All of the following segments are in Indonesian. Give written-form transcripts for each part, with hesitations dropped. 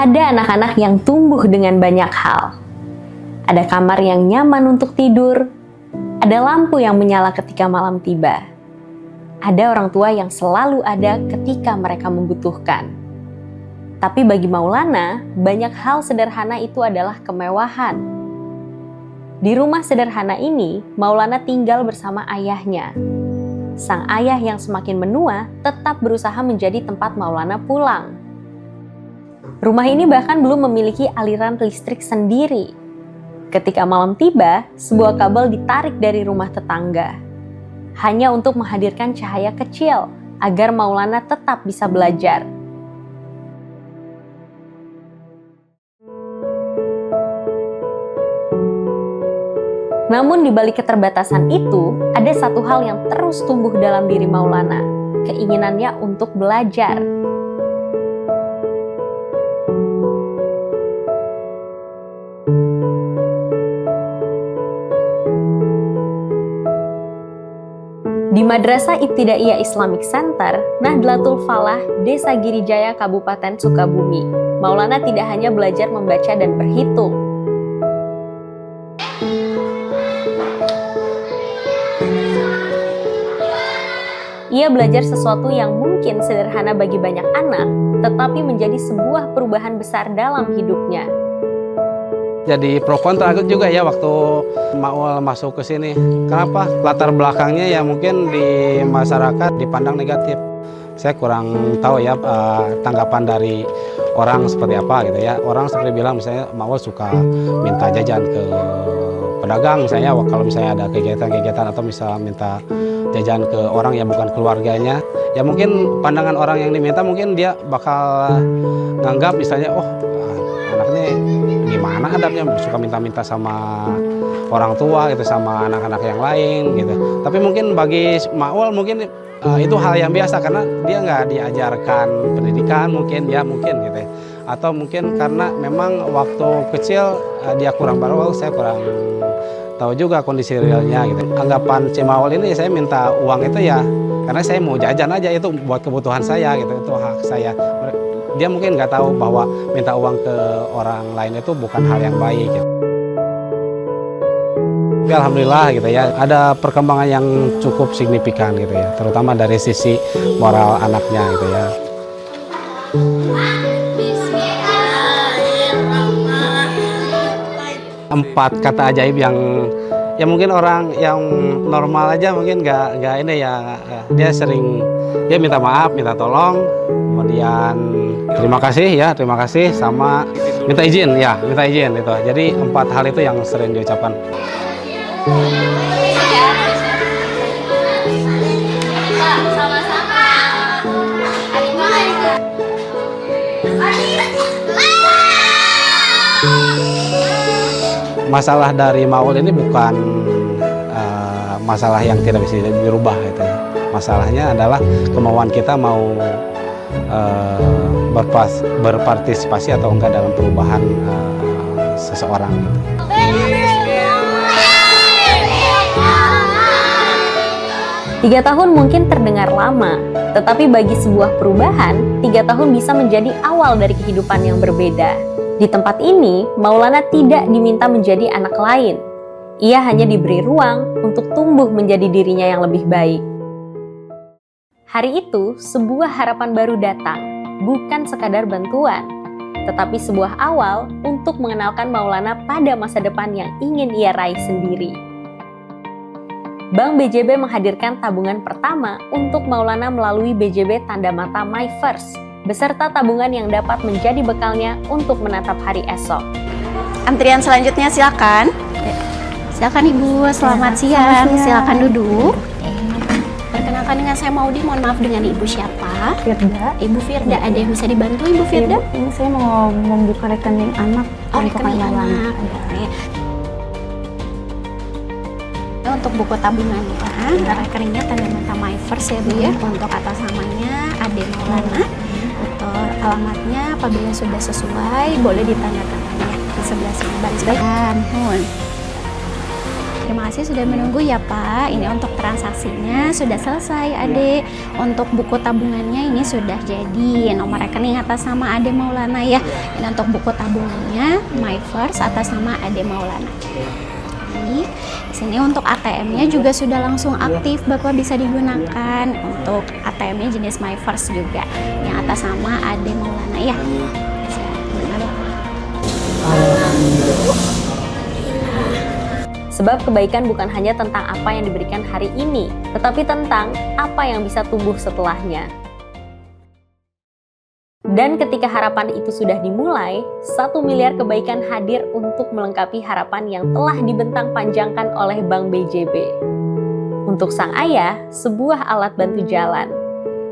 Ada anak-anak yang tumbuh dengan banyak hal. Ada kamar yang nyaman untuk tidur, ada lampu yang menyala ketika malam tiba. Ada orang tua yang selalu ada ketika mereka membutuhkan. Tapi bagi Maulana, banyak hal sederhana itu adalah kemewahan. Di rumah sederhana ini, Maulana tinggal bersama ayahnya. Sang ayah yang semakin menua tetap berusaha menjadi tempat Maulana pulang. Rumah ini bahkan belum memiliki aliran listrik sendiri. Ketika malam tiba, sebuah kabel ditarik dari rumah tetangga. Hanya untuk menghadirkan cahaya kecil agar Maulana tetap bisa belajar. Namun di balik keterbatasan itu, ada satu hal yang terus tumbuh dalam diri Maulana, keinginannya untuk belajar. Di Madrasah Ibtidaiyah Islamic Center, Nahdlatul Falah, Desa Girijaya, Kabupaten Sukabumi, Maulana tidak hanya belajar membaca dan berhitung. Ia belajar sesuatu yang mungkin sederhana bagi banyak anak, tetapi menjadi sebuah perubahan besar dalam hidupnya. Jadi pro kontra juga ya waktu Maul masuk ke sini. Kenapa? Latar belakangnya ya mungkin di masyarakat dipandang negatif. Saya kurang tahu ya tanggapan dari orang seperti apa gitu ya. Orang seperti bilang misalnya Maul suka minta jajan ke pedagang misalnya kalau misalnya ada kegiatan-kegiatan atau misalnya minta jajan ke orang yang bukan keluarganya. Ya mungkin pandangan orang yang diminta mungkin dia bakal nganggap misalnya anaknya gimana adabnya suka minta-minta sama orang tua gitu sama anak-anak yang lain gitu. Tapi mungkin bagi Maul mungkin itu hal yang biasa karena dia nggak diajarkan pendidikan mungkin gitu ya. Atau mungkin karena memang waktu kecil dia kurang baru saya kurang tahu juga kondisi realnya gitu. Anggapan si Maul ini saya minta uang itu ya karena saya mau jajan aja itu buat kebutuhan saya gitu, itu hak saya. Dia mungkin nggak tahu bahwa minta uang ke orang lain itu bukan hal yang baik gitu. Tapi alhamdulillah gitu ya, ada perkembangan yang cukup signifikan gitu ya, terutama dari sisi moral anaknya gitu ya. Empat kata ajaib yang ya mungkin orang yang normal aja mungkin nggak ini ya, dia minta maaf, minta tolong, kemudian terima kasih sama minta izin itu. Jadi 4 hal itu yang sering diucapkan. Masalah dari Maul ini bukan masalah yang tidak bisa dirubah gitu ya. Masalahnya adalah kemauan kita mau berpartisipasi atau enggak dalam perubahan seseorang gitu. Tiga tahun mungkin terdengar lama, tetapi bagi sebuah perubahan, 3 tahun bisa menjadi awal dari kehidupan yang berbeda. Di tempat ini, Maulana tidak diminta menjadi anak lain. Ia hanya diberi ruang untuk tumbuh menjadi dirinya yang lebih baik. Hari itu, sebuah harapan baru datang, bukan sekadar bantuan, tetapi sebuah awal untuk mengenalkan Maulana pada masa depan yang ingin ia raih sendiri. Bank BJB menghadirkan tabungan pertama untuk Maulana melalui BJB Tanda Mata My First, beserta tabungan yang dapat menjadi bekalnya untuk menatap hari esok. Antrian selanjutnya silakan. Silakan Ibu, selamat siang. Silakan duduk. Perkenalkan dengan saya Maudi, mohon maaf dengan Ibu siapa? Firda. Ibu Firda, ada yang bisa dibantu Ibu Firda? Ini saya mau membuka rekening anak. Rekening anak. Untuk buku tabungannya, rekeningnya Tanda Mata My First ya Bu ya. Untuk atas namanya Ade Maulana. Untuk alamatnya apabila sudah sesuai boleh ditandatangani di sebelah sini baris baik. terima kasih sudah menunggu ya Pak. Ini untuk transaksinya sudah selesai Ade. Untuk buku tabungannya ini sudah jadi. Nomor rekening atas nama Ade Maulana ya. Ini untuk buku tabungannya My First atas nama Ade Maulana. Di sini untuk ATM-nya juga sudah langsung aktif, Bapak bisa digunakan. Untuk ATM-nya jenis My First juga, yang atas nama Ade Maulana ya. Bisa gunakan. Sebab kebaikan bukan hanya tentang apa yang diberikan hari ini, tetapi tentang apa yang bisa tumbuh setelahnya. Dan ketika harapan itu sudah dimulai, 1 miliar kebaikan hadir untuk melengkapi harapan yang telah dibentang panjangkan oleh Bank BJB. Untuk sang ayah, sebuah alat bantu jalan,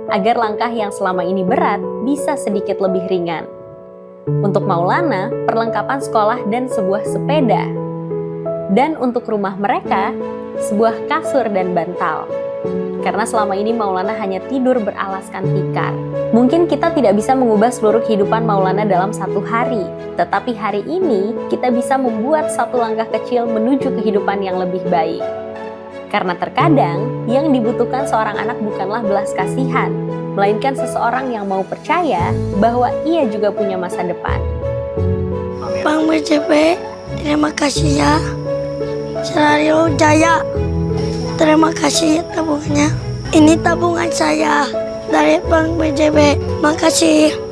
agar langkah yang selama ini berat bisa sedikit lebih ringan. Untuk Maulana, perlengkapan sekolah dan sebuah sepeda. Dan untuk rumah mereka, sebuah kasur dan bantal. Karena selama ini Maulana hanya tidur beralaskan tikar. Mungkin kita tidak bisa mengubah seluruh kehidupan Maulana dalam satu hari, tetapi hari ini kita bisa membuat satu langkah kecil menuju kehidupan yang lebih baik. Karena terkadang yang dibutuhkan seorang anak bukanlah belas kasihan, melainkan seseorang yang mau percaya bahwa ia juga punya masa depan. Bank BJB, terima kasih ya. Selalu jaya. Terima kasih tabungannya. Ini tabungan saya dari Bank BJB. Makasih.